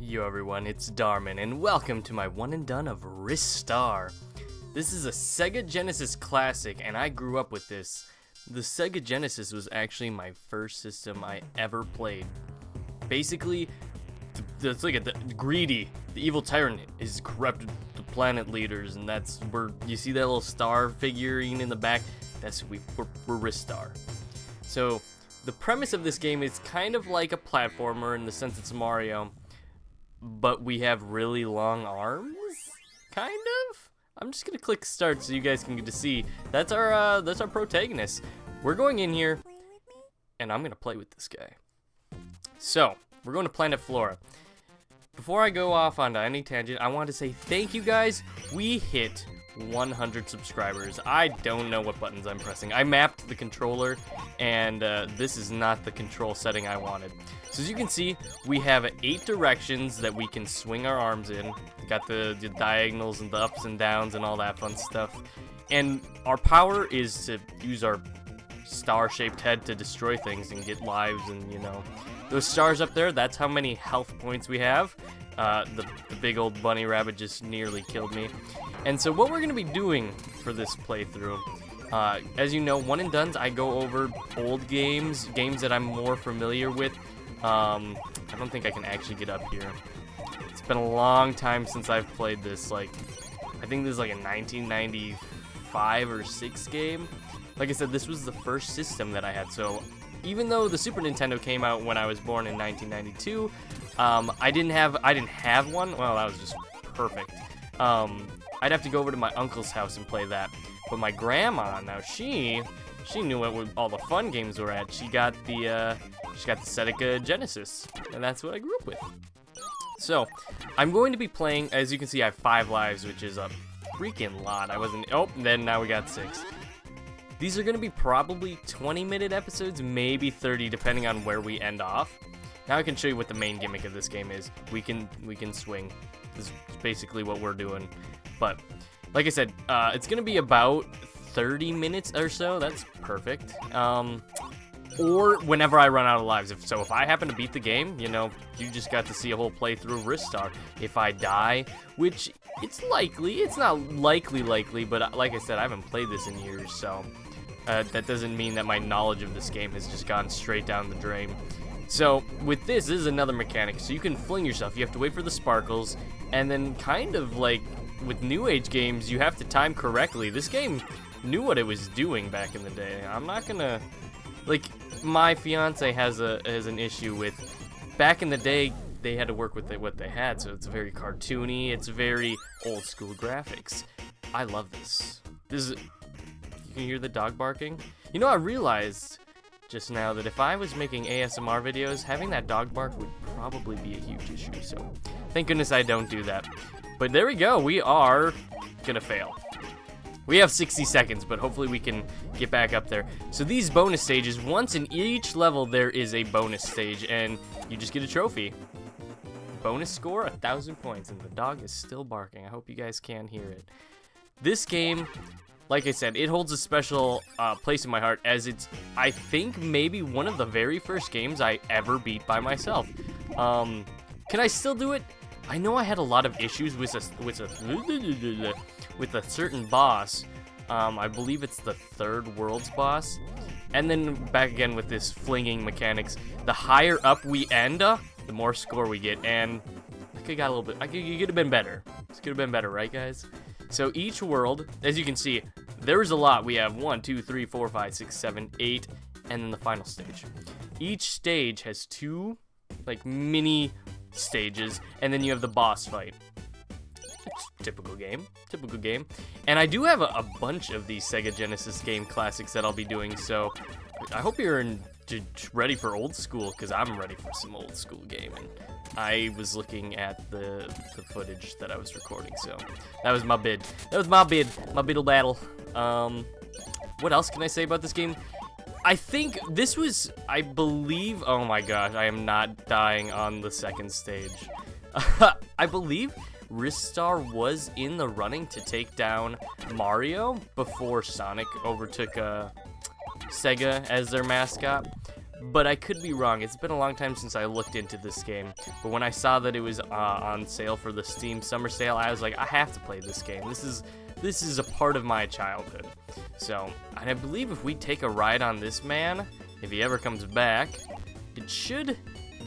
Yo everyone, it's Darmin, and welcome to my One&Done of Ristar. This is a Sega Genesis classic, and I grew up with this. The Sega Genesis was actually my first system I ever played. Basically, let's look at the greedy, the evil tyrant is corrupted the planet leaders, and that's where you see that little star figurine in the back. That's we're Ristar. So the premise of this game is kind of like a platformer in the sense it's Mario, but we have really long arms, kind of. I'm just gonna click start so you guys can get to see. That's our protagonist. We're going in here, and I'm gonna play with this guy. So we're going to Planet Flora. Before I go off onto any tangent, I want to say thank you guys. We hit 100 subscribers. I don't know what buttons I'm pressing. I mapped the controller, and this is not the control setting I wanted. So as you can see, we have 8 directions that we can swing our arms in. We got the diagonals and the ups and downs and all that fun stuff. And our power is to use our star-shaped head to destroy things and get lives, and you know, those stars up there, that's how many health points we have. The big old bunny rabbit just nearly killed me. And so what we're going to be doing for this playthrough, as you know, One&Done's, I go over old games that I'm more familiar with. I don't think I can actually get up here. It's been a long time since I've played this. Like, I think this is like a 1995 or 6 game. Like I said, this was the first system that I had, so even though the Super Nintendo came out when I was born in 1992, I didn't have one. Well, that was just perfect. I'd have to go over to my uncle's house and play that. But my grandma, now she knew what all the fun games were at. She got the Sega Genesis, and that's what I grew up with. So I'm going to be playing. As you can see, I have 5 lives, which is a freaking lot. Now we got 6. These are going to be probably 20-minute episodes, maybe 30, depending on where we end off. Now I can show you what the main gimmick of this game is. We can swing. This is basically what we're doing. But like I said, it's going to be about 30 minutes or so. That's perfect. Or whenever I run out of lives. If I happen to beat the game, you know, you just got to see a whole playthrough of Ristar. If I die, which it's likely, it's not likely, but like I said, I haven't played this in years, so that doesn't mean that my knowledge of this game has just gone straight down the drain. So with this is another mechanic. So you can fling yourself. You have to wait for the sparkles, and then kind of like with new age games, you have to time correctly. This game knew what it was doing back in the day. I'm not gonna, like, my fiance has an issue with, back in the day they had to work with what they had, so it's very cartoony, it's very old school graphics. I love this. You can hear the dog barking. You know, I realized just now that if I was making ASMR videos, having that dog bark would probably be a huge issue, so thank goodness I don't do that. But there we go, we are gonna fail. We have 60 seconds, but hopefully we can get back up there. So these bonus stages, once in each level there is a bonus stage, and you just get a trophy. Bonus score, 1,000 points, and the dog is still barking. I hope you guys can hear it. This game, like I said, it holds a special place in my heart, as it's, I think, maybe one of the very first games I ever beat by myself. Can I still do it? I know I had a lot of issues with a certain boss. I believe it's the 3rd world's boss. And then back again with this flinging mechanics. The higher up we end, the more score we get. And I could got a little bit. You could have been better. This could have been better, right, guys? So each world, as you can see, there's a lot. We have 1, 2, 3, 4, 5, 6, 7, 8, and then the final stage. Each stage has 2 like mini stages, and then you have the boss fight. Typical game. And I do have a bunch of these Sega Genesis game classics that I'll be doing, so I hope you're ready for old school, because I'm ready for some old school gaming. I was looking at the footage that I was recording, so that was my bid. My biddle battle. What else can I say about this game? I think this was, I believe, oh my gosh, I am not dying on the 2nd stage. I believe Ristar was in the running to take down Mario before Sonic overtook Sega as their mascot. but I could be wrong. It's been a long time since I looked into this game, but when I saw that it was on sale for the Steam Summer Sale, I was like, I have to play this game. This is a part of my childhood. So, and I believe if we take a ride on this man, if he ever comes back, it should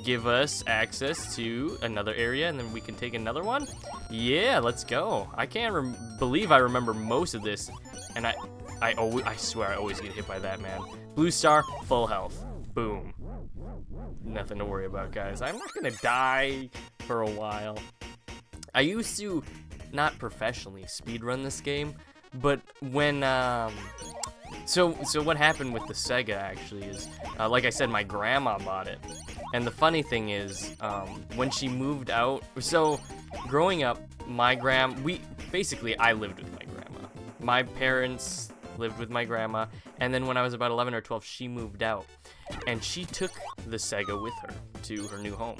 give us access to another area, and then we can take another one. Yeah, let's go. I can't believe I remember most of this, and I swear I always get hit by that man. Blue star, full health. Boom. Nothing to worry about, guys. I'm not gonna die for a while. I used to not professionally speedrun this game, but when so what happened with the Sega actually is, like I said, my grandma bought it. And the funny thing is, when she moved out, so growing up, I lived with my grandma. My parents lived with my grandma, and then when I was about 11 or 12, she moved out, and she took the Sega with her to her new home.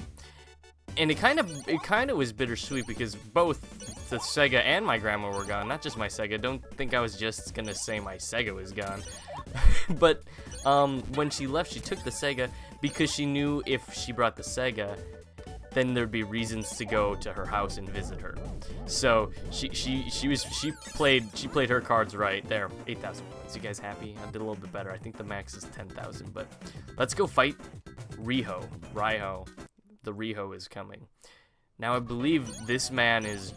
And it kind of was bittersweet because both the Sega and my grandma were gone, not just my Sega. Don't think I was just gonna say my Sega was gone. But when she left, she took the Sega because she knew if she brought the Sega, then there'd be reasons to go to her house and visit her. So she played her cards right there. 8,000 points. You guys happy? I did a little bit better. I think the max is 10,000. But let's go fight Riho. The Riho is coming. Now I believe this man is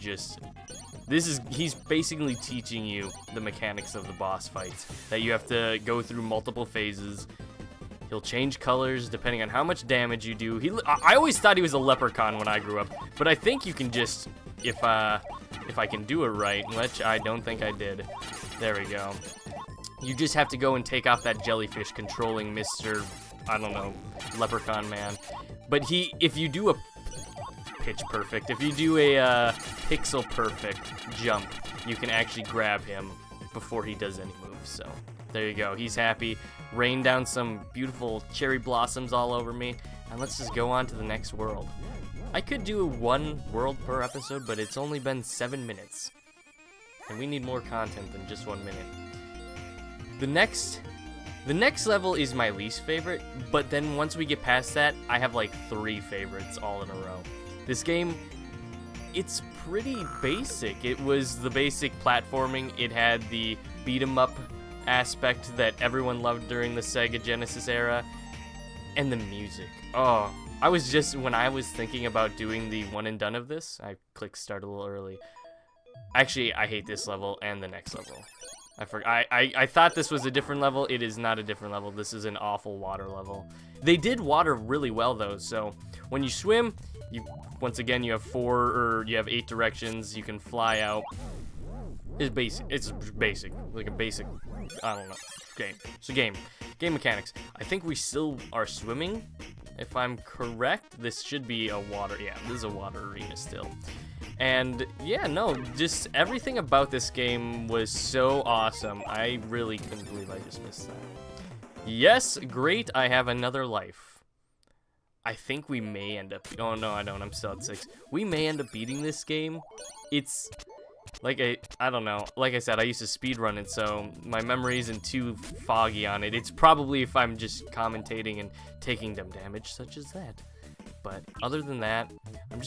he's basically teaching you the mechanics of the boss fights, that you have to go through multiple phases. He'll change colors depending on how much damage you do. I always thought he was a leprechaun when I grew up, but I think you can just, if I can do it right, which I don't think I did. There we go. You just have to go and take off that jellyfish controlling Mr. I don't know, leprechaun man. But if you do a pitch perfect, if you do a pixel perfect jump, you can actually grab him before he does any moves. So there you go. He's happy. Rain down some beautiful cherry blossoms all over me, and let's just go on to the next world. I could do one world per episode, but it's only been 7 minutes, and we need more content than just 1 minute. The next level is my least favorite, but then once we get past that, I have like 3 favorites all in a row. This game, it's pretty basic. It was the basic platforming. It had the beat 'em up aspect that everyone loved during the Sega Genesis era, and the music. Oh, when I was thinking about doing the one and done of this, I clicked start a little early. Actually, I hate this level and the next level. I thought this was a different level. It is not a different level. This is an awful water level. They did water really well though, so when you swim, once again you have 8 directions. You can fly out. It's basic, like a basic, I don't know, game. It's a game mechanics. I think we still are swimming, if I'm correct. This should be a water, yeah, this is a water arena still. And yeah, no, just everything about this game was so awesome. I really couldn't believe I just missed that. Yes, great, I have another life. I think we may end up, oh no, I don't, I'm still at 6. We may end up beating this game. It's like I don't know. Like I said, I used to speedrun it, so my memory isn't too foggy on it. It's probably if I'm just commentating and taking them damage, such as that. But other than that, I'm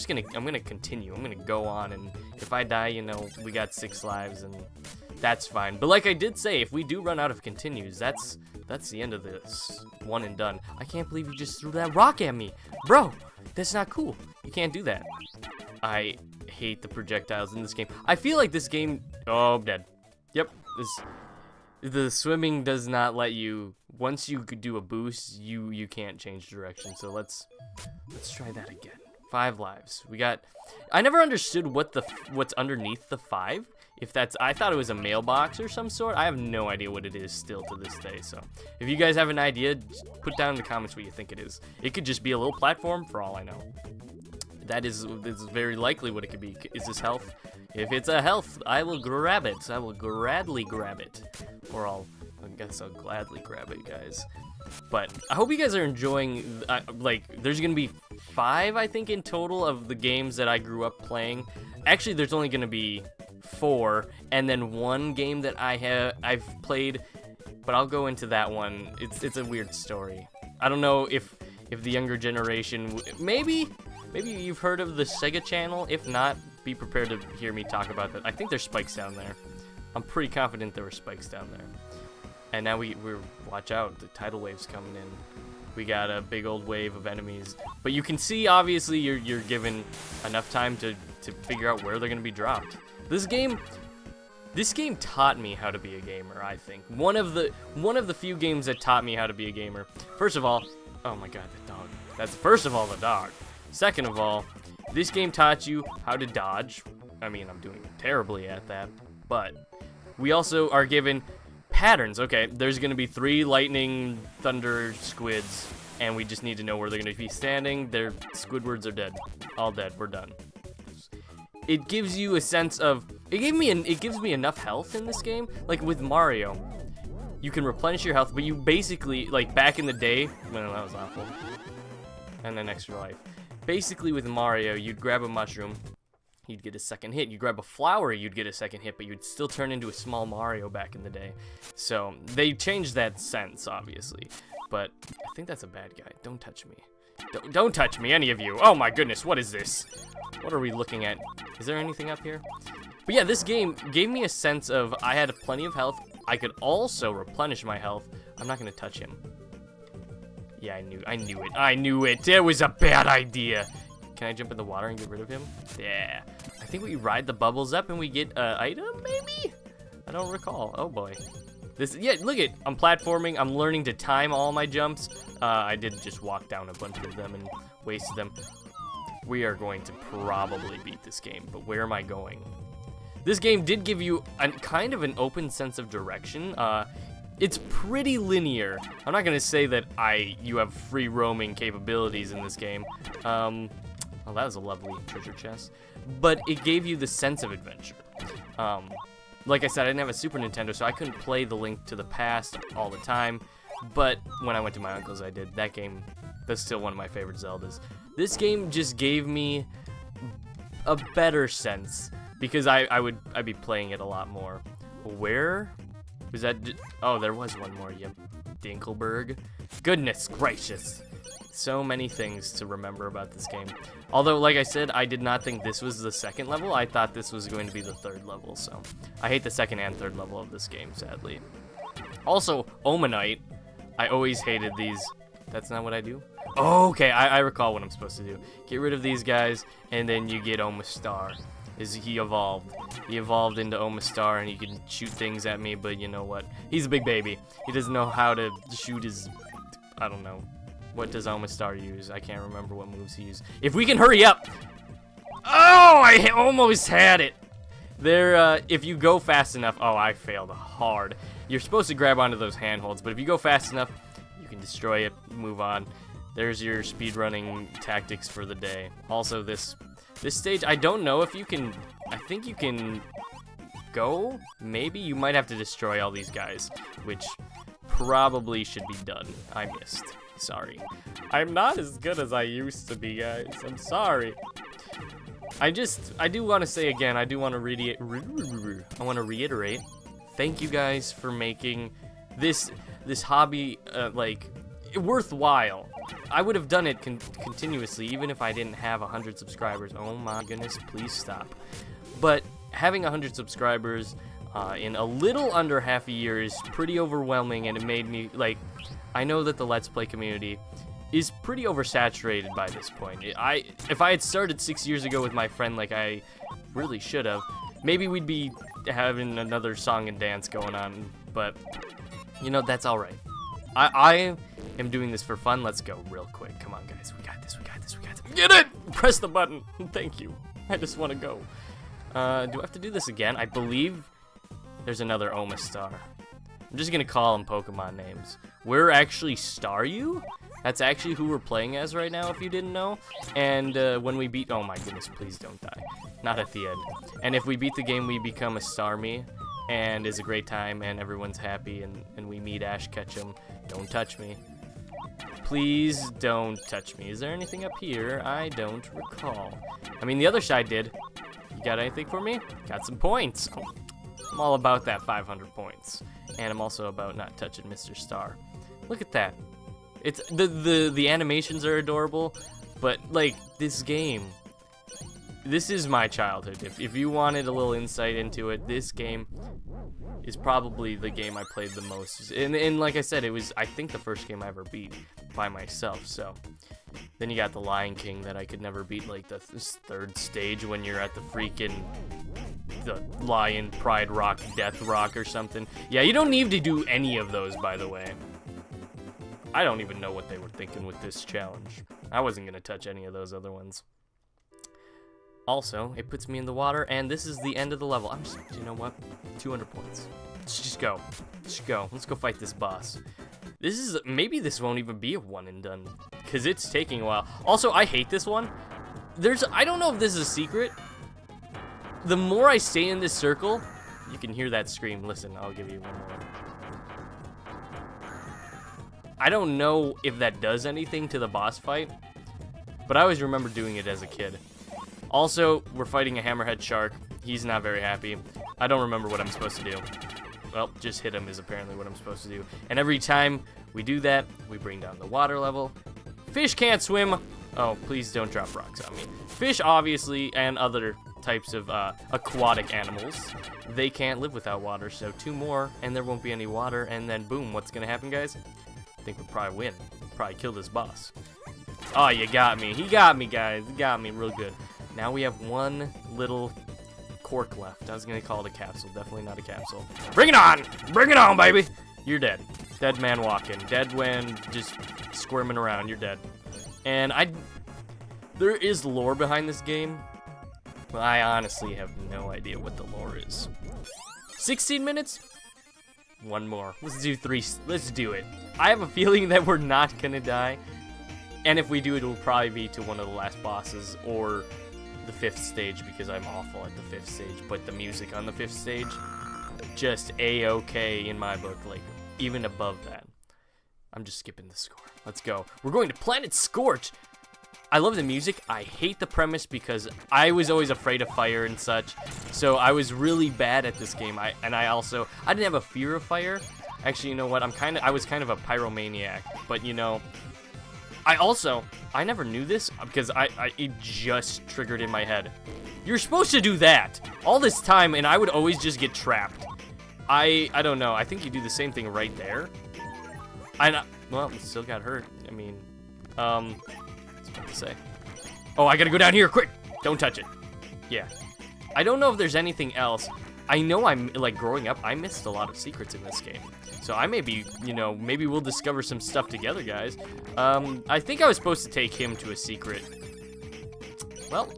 gonna continue. I'm gonna go on, and if I die, you know, we got 6 lives, and that's fine. But like I did say, if we do run out of continues, that's the end of this one and done. I can't believe you just threw that rock at me, bro. That's not cool. You can't do that. I hate the projectiles in this game. I feel like this game, oh, I'm dead. Yep, the swimming does not let you, once you could do a boost, you can't change direction. So let's try that again. 5 lives. I never understood what's underneath the 5. I thought it was a mailbox or some sort. I have no idea what it is still to this day. So if you guys have an idea, just put down in the comments what you think it is. It could just be a little platform for all I know. That is very likely what it could be. Is this health? If it's a health, I will grab it. I will gladly grab it. I guess I'll gladly grab it, guys. But I hope you guys are enjoying, there's going to be 5, I think, in total of the games that I grew up playing. Actually, there's only going to be 4, and then 1 game that I've played, but I'll go into that one. It's a weird story. I don't know if the younger generation, maybe you've heard of the Sega channel. If not, be prepared to hear me talk about that. I think there's spikes down there. I'm pretty confident there were spikes down there. And now we're watch out, the tidal wave's coming in. We got a big old wave of enemies. But you can see, obviously, you're given enough time to figure out where they're gonna be dropped. This game taught me how to be a gamer, I think. One of the few games that taught me how to be a gamer. First of all, oh my god, the dog. That's first of all the dog. Second of all, this game taught you how to dodge. I mean, I'm doing terribly at that, but we also are given patterns. Okay, there's gonna be 3 lightning thunder squids, and we just need to know where they're gonna be standing. Their Squidwards are dead. All dead, we're done. It gives you a sense of, it gives me enough health in this game. Like with Mario, you can replenish your health, but you basically, like back in the day, well, that was awful. And then extra life. Basically with Mario, you'd grab a mushroom, you'd get a second hit. You grab a flower, you'd get a second hit, but you'd still turn into a small Mario back in the day. So they changed that sense, obviously. But I think that's a bad guy. Don't touch me. Don't touch me, any of you. Oh my goodness, what is this? What are we looking at? Is there anything up here? But yeah, this game gave me a sense of I had plenty of health. I could also replenish my health. I'm not gonna touch him. Yeah, I knew it. It was a bad idea. Can I jump in the water and get rid of him? Yeah. I think we ride the bubbles up and we get an item, maybe? I don't recall. Oh boy. Yeah, look it. I'm platforming. I'm learning to time all my jumps. I did just walk down a bunch of them and waste them. We are going to probably beat this game, but where am I going? This game did give you a kind of an open sense of direction. It's pretty linear. I'm not gonna say that you have free roaming capabilities in this game. Well, that was a lovely treasure chest. But it gave you the sense of adventure. Like I said, I didn't have a Super Nintendo, so I couldn't play the Link to the Past all the time. But when I went to my uncle's, I did. That game, that's still one of my favorite Zeldas. This game just gave me a better sense because I'd be playing it a lot more. Where was that? Oh, there was one more. Yep, Dinkelberg. Goodness gracious. So many things to remember about this game. Although, like I said, I did not think this was the second level. I thought this was going to be the third level, so I hate the second and third level of this game, sadly. Also, Omanite. I always hated these. That's not what I do? Oh, okay, I recall what I'm supposed to do. Get rid of these guys, and then you get Omastar. He evolved. He evolved into Omastar, and he can shoot things at me, but you know what? He's a big baby. He doesn't know how to shoot his... I don't know. What does Omastar use? I can't remember what moves he used. If we can hurry up! Oh, I almost had it! If you go fast enough... Oh, I failed hard. You're supposed to grab onto those handholds, but if you go fast enough, you can destroy it, move on. There's your speedrunning tactics for the day. Also, this stage, I don't know if you can... I think you can go? Maybe? You might have to destroy all these guys, which probably should be done. I missed. Sorry. I'm not as good as I used to be, guys. I'm sorry. I do want to say again, I want to reiterate, thank you guys for making this hobby, worthwhile. I would have done it continuously, even if I didn't have 100 subscribers. Oh my goodness, please stop. But having 100 subscribers in a little under half a year is pretty overwhelming, and it made me, I know that the Let's Play community is pretty oversaturated by this point. If I had started 6 years ago with my friend like I really should have, maybe we'd be having another song and dance going on, but, you know, that's alright. I am doing this for fun. Let's go real quick. Come on, guys. We got this. Get it! Press the button. Thank you. I just want to go. Do I have to do this again? I believe there's another Omastar. I'm just going to call them Pokemon names. We're actually Staryu? That's actually who we're playing as right now, if you didn't know. And when we beat... Oh my goodness, please don't die. Not at the end. And if we beat the game, we become a Starmie. And it's a great time, and everyone's happy, and we meet Ash Ketchum. Don't touch me. Please don't touch me. Is there anything up here? I don't recall. I mean, the other side did. You got anything for me? Got some points. Oh, I'm all about that 500 points. And I'm also about not touching Mr. Star. Look at that. It's the animations are adorable, but like this game, this is my childhood. If you wanted a little insight into it, this game is probably the game I played the most. And like I said, it was, I think, the first game I ever beat by myself. So then you got the Lion King that I could never beat, like the third stage when you're at the freaking the Lion Pride Rock Death Rock or something. Yeah, you don't need to do any of those, by the way. I don't even know what they were thinking with this challenge. I wasn't gonna touch any of those other ones. Also, it puts me in the water, and this is the end of the level. I'm just, you know what? 200 points. Let's just go. Let's go. Let's go fight this boss. This is, maybe this won't even be a one and done, because it's taking a while. Also, I hate this one. I don't know if this is a secret. The more I stay in this circle, you can hear that scream. Listen, I'll give you one more. I don't know if that does anything to the boss fight, but I always remember doing it as a kid. Also, we're fighting a hammerhead shark. He's not very happy. I don't remember what I'm supposed to do. Well, just hit him is apparently what I'm supposed to do. And every time we do that, we bring down the water level. Fish can't swim. Oh, please don't drop rocks on me. Fish, obviously, and other types of aquatic animals, they can't live without water. So 2 more, and there won't be any water. And then, boom, what's going to happen, guys? I think we'll probably win. Probably kill this boss. Oh, you got me. He got me, guys. He got me real good. Now we have one little cork left. I was going to call it a capsule. Definitely not a capsule. Bring it on! Bring it on, baby! You're dead. Dead man walking. Dead man just squirming around. You're dead. And there is lore behind this game, but I honestly have no idea what the lore is. 16 minutes? One more. Let's do 3. Let's do it. I have a feeling that we're not going to die. And if we do, it will probably be to one of the last bosses or the 5th stage, because I'm awful at the 5th stage. But the music on the 5th stage, just A-okay in my book, like even above that. I'm just skipping the score. Let's go. We're going to Planet Scorch. I love the music. I hate the premise because I was always afraid of fire and such. So I was really bad at this game. I didn't have a fear of fire. Actually, you know what? I was kind of a pyromaniac, but you know, I never knew this because it just triggered in my head. You're supposed to do that all this time, and I would always just get trapped. I don't know. I think you do the same thing right there. Well, it still got hurt. I mean, what's about to say? Oh, I gotta go down here, quick! Don't touch it. Yeah. I don't know if there's anything else. I know growing up, I missed a lot of secrets in this game. So I may be, you know, maybe we'll discover some stuff together, guys. I think I was supposed to take him to a secret. Well,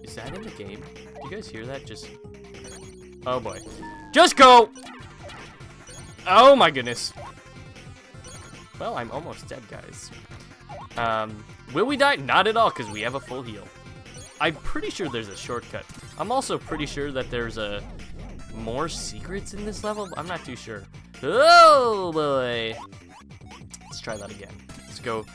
is that in the game? Do you guys hear that? Oh boy. Just go! Oh my goodness. Well, I'm almost dead, guys. Will we die? Not at all, because we have a full heal. I'm pretty sure there's a shortcut. I'm also pretty sure that there's more secrets in this level. I'm not too sure. Oh boy. Let's try that again. Let's go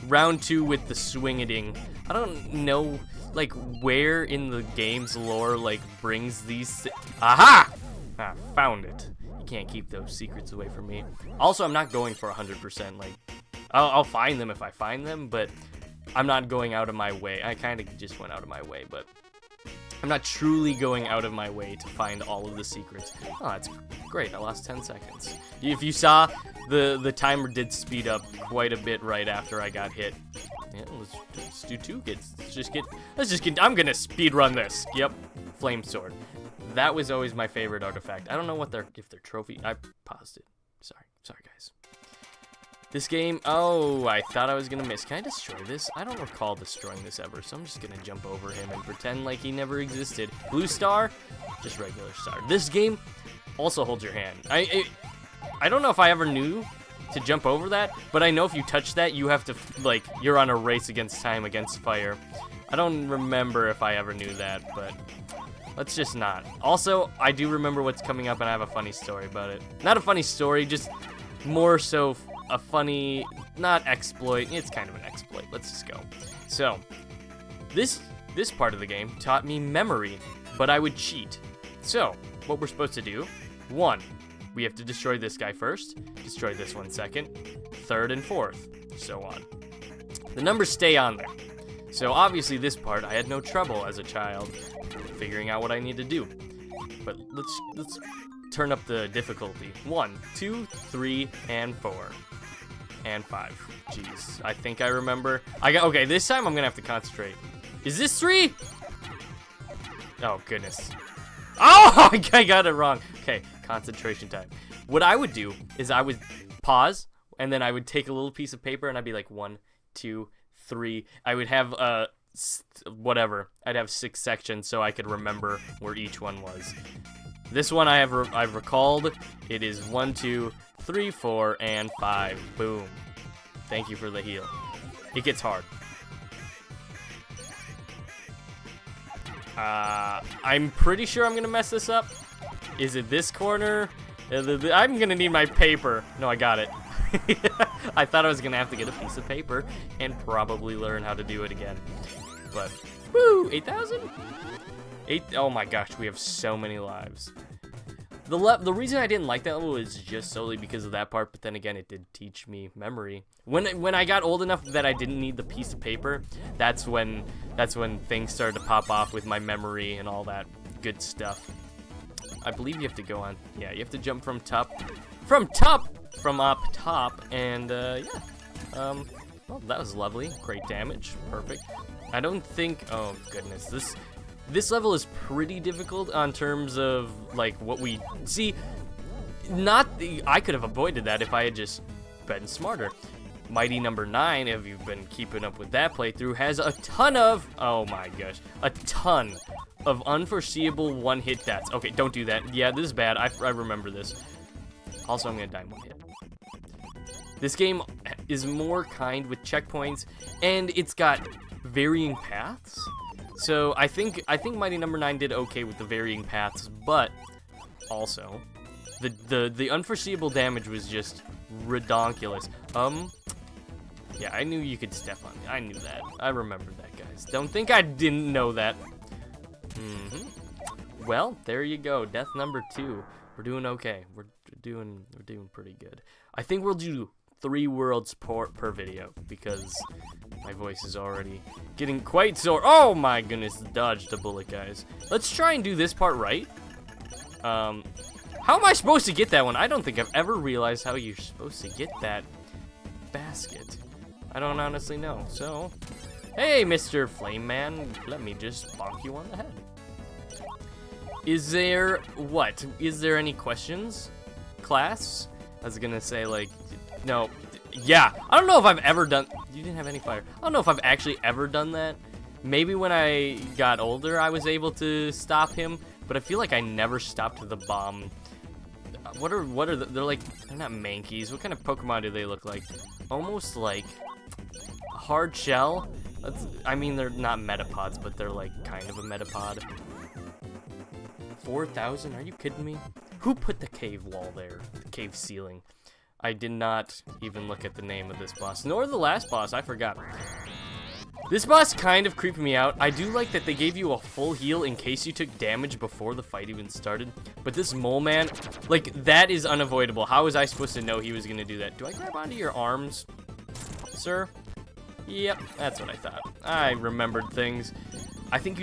round 2 with the swing-a-ding. I don't know, like, where in the game's lore, like, brings these... Aha! Ah, found it. You can't keep those secrets away from me. Also, I'm not going for 100%. Like, I'll find them if I find them, but I'm not going out of my way. I kind of just went out of my way, but I'm not truly going out of my way to find all of the secrets. Oh, that's great. I lost 10 seconds. If you saw, the timer did speed up quite a bit right after I got hit. Yeah, let's do 2 kids. Let's just get, I'm gonna speed run this. Yep, flame sword. That was always my favorite artifact. I don't know what if they're trophy. I paused it. Sorry guys. This game, oh, I thought I was gonna miss. Can I destroy this? I don't recall destroying this ever, so I'm just gonna jump over him and pretend like he never existed. Blue star, just regular star. This game also holds your hand. I don't know if I ever knew to jump over that, but I know if you touch that, you have to, like, you're on a race against time, against fire. I don't remember if I ever knew that, but let's just not. Also, I do remember what's coming up, and I have a funny story about it. Not a funny story, just more so a funny, not exploit. It's kind of an exploit. Let's just go. So, this part of the game taught me memory, but I would cheat. So, what we're supposed to do, 1, we have to destroy this guy first, destroy this one second, third and fourth, so on. The numbers stay on there. So obviously this part, I had no trouble as a child figuring out what I need to do. But let's turn up the difficulty. 1, 2, 3, and 4. And 5. Jeez, I think I remember. Okay, this time I'm gonna have to concentrate. Is this 3? Oh, goodness. Oh, I got it wrong. Okay, concentration time. What I would do is I would pause, and then I would take a little piece of paper, and I'd be like, 1, 2, 3. I would have, whatever. I'd have 6 sections so I could remember where each one was. This one I've recalled. It is 1, 2, 3, 4, and 5. Boom. Thank you for the heal. It gets hard. I'm pretty sure I'm gonna mess this up. Is it this corner? I'm gonna need my paper. No, I got it. I thought I was gonna have to get a piece of paper and probably learn how to do it again. But, woo, 8,000? Oh my gosh, we have so many lives. The reason I didn't like that level is just solely because of that part, but then again, it did teach me memory. When I got old enough that I didn't need the piece of paper, that's when things started to pop off with my memory and all that good stuff. I believe you have to go on. Yeah, you have to jump from up top, and yeah. Well, that was lovely. Great damage. Perfect. I don't think. Oh goodness, this level is pretty difficult on terms of like what we see. I could have avoided that if I had just been smarter. Mighty number 9, if you've been keeping up with that playthrough, has a ton of, oh my gosh, a ton of unforeseeable one-hit deaths. Okay, don't do that. Yeah, this is bad. I remember this. Also, I'm gonna die in 1 hit. This game is more kind with checkpoints, and it's got varying paths. So I think Mighty number 9 did okay with the varying paths, but also the unforeseeable damage was just redonkulous. Yeah, I knew you could step on me. I knew that. I remembered that, guys. Don't think I didn't know that. Well, there you go. Death number 2. We're doing okay. We're doing pretty good. I think we'll do 3 worlds per video because my voice is already getting quite sore. Oh my goodness, dodged a bullet, guys. Let's try and do this part right. How am I supposed to get that one? I don't think I've ever realized how you're supposed to get that basket. I don't honestly know. So, hey, Mr. Flame Man, let me just bonk you on the head. Is there any questions, class? I was gonna say, like, no. Yeah, I don't know if I've ever done. You didn't have any fire. I don't know if I've actually ever done that. Maybe when I got older, I was able to stop him, but I feel like I never stopped the bomb. What are they're like? They're not mankeys. What kind of Pokemon do they look like? Almost like a hard shell. I mean, they're not metapods, but they're like kind of a metapod. 4,000? Are you kidding me? Who put the cave wall there? The cave ceiling. I did not even look at the name of this boss, nor the last boss. I forgot. This boss kind of creeped me out. I do like that they gave you a full heal in case you took damage before the fight even started. But this mole man, like, that is unavoidable. How was I supposed to know he was going to do that? Do I grab onto your arms, sir? Yep, that's what I thought. I remembered things. I think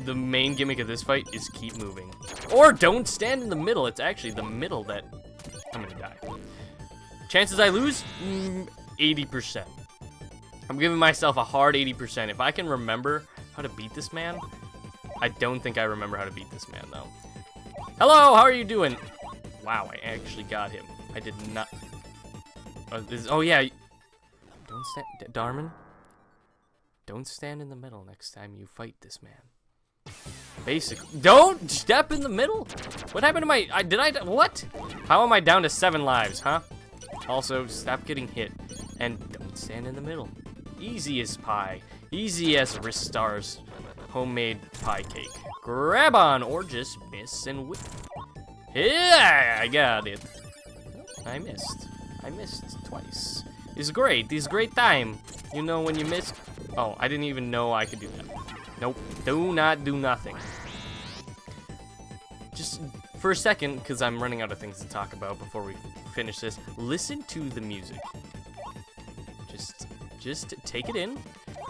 the main gimmick of this fight is keep moving. Or don't stand in the middle. It's actually the middle that I'm going to die. Chances I lose? 80%. I'm giving myself a hard 80%. If I can remember how to beat this man, I don't think I remember how to beat this man, though. Hello, how are you doing? Wow, I actually got him. I did not. Oh, yeah. Don't stand. Darmin, don't stand in the middle next time you fight this man. Basically, don't step in the middle. What happened to my? What? How am I down to 7 lives, huh? Also, stop getting hit and don't stand in the middle. Easy as pie. Easy as Ristar's homemade pie cake. Grab on or just miss and whip. Yeah, I got it. I missed. I missed twice. It's great. It's a great time. You know when you missed? Oh, I didn't even know I could do that. Nope. Do not do nothing. Just for a second, because I'm running out of things to talk about before we finish this, listen to the music. Just take it in.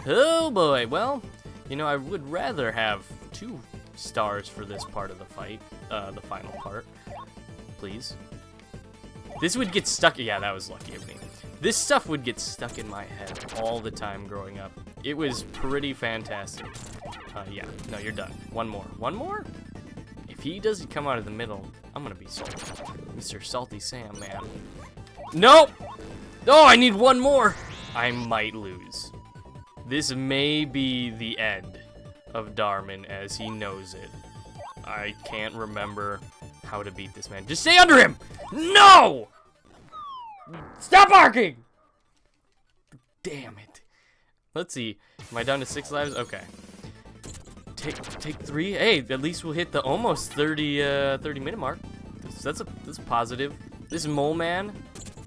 Oh boy, well, you know, I would rather have 2 stars for this part of the fight, the final part. Please. This would get stuck. Yeah, that was lucky of me. This stuff would get stuck in my head all the time growing up. It was pretty fantastic. Yeah, no, you're done. One more. One more? If he doesn't come out of the middle, I'm gonna be salty. Mr. Salty Sam, man. Nope! Oh, I need one more! I might lose. This may be the end of Darmin as he knows it. I can't remember how to beat this man. Just stay under him! No! Stop barking! Damn it. Let's see. Am I down to 6 lives? Okay. Take 3. Hey, at least we'll hit the almost 30-minute mark. That's a positive. This mole man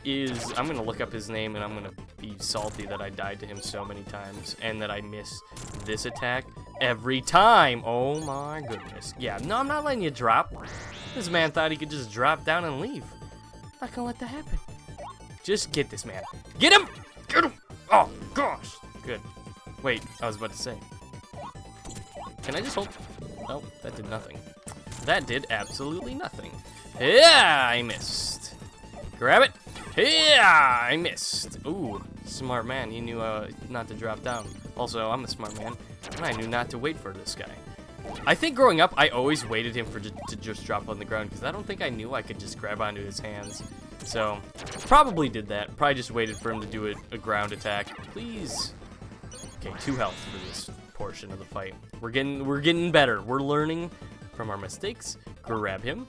is, I'm gonna look up his name and I'm gonna be salty that I died to him so many times and that I miss this attack every time. Oh my goodness. Yeah, no, I'm not letting you drop. This man thought he could just drop down and leave. Not gonna let that happen. Just get this man. Get him! Get him! Oh gosh. Good. Wait, I was about to say. Can I just hold? Oh, that did nothing. That did absolutely nothing. Yeah, I missed. Grab it. Yeah, I missed. Ooh, smart man. He knew not to drop down. Also, I'm a smart man, and I knew not to wait for this guy. I think growing up, I always waited him to just drop on the ground, because I don't think I knew I could just grab onto his hands. So, probably did that. Probably just waited for him to do a ground attack. Please. Okay, 2 health for this portion of the fight. We're getting better. We're learning from our mistakes. Grab him.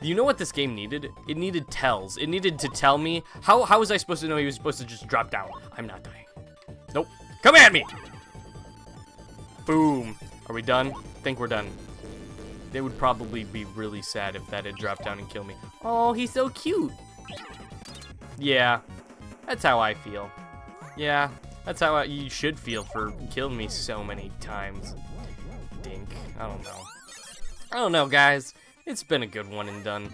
You know what this game needed? It needed tells. It needed to tell me. How was I supposed to know he was supposed to just drop down? I'm not dying. Nope. Come at me! Boom. Are we done? I think we're done. They would probably be really sad if that had dropped down and killed me. Oh, he's so cute. Yeah, that's how I feel. Yeah, that's how you should feel for killing me so many times. Dink. I don't know. I don't know, guys. It's been a good one and done.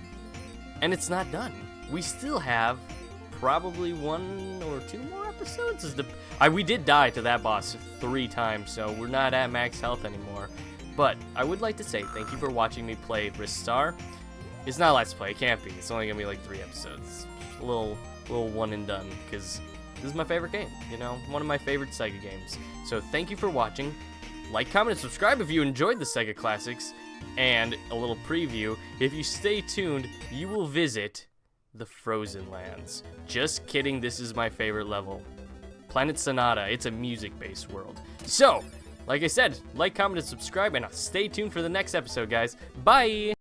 And it's not done. We still have probably 1 or 2 more episodes. We did die to that boss 3 times, so we're not at max health anymore. But I would like to say thank you for watching me play Ristar. It's not Let's Play. It can't be. It's only going to be like 3 episodes. A little one and done, because this is my favorite game. You know, one of my favorite Sega games. So thank you for watching. Like, comment, and subscribe if you enjoyed the Sega Classics. And a little preview, if you stay tuned, you will visit the Frozen Lands. Just kidding, this is my favorite level. Planet Sonata, it's a music-based world. So, like I said, like, comment, and subscribe, and I'll stay tuned for the next episode, guys. Bye!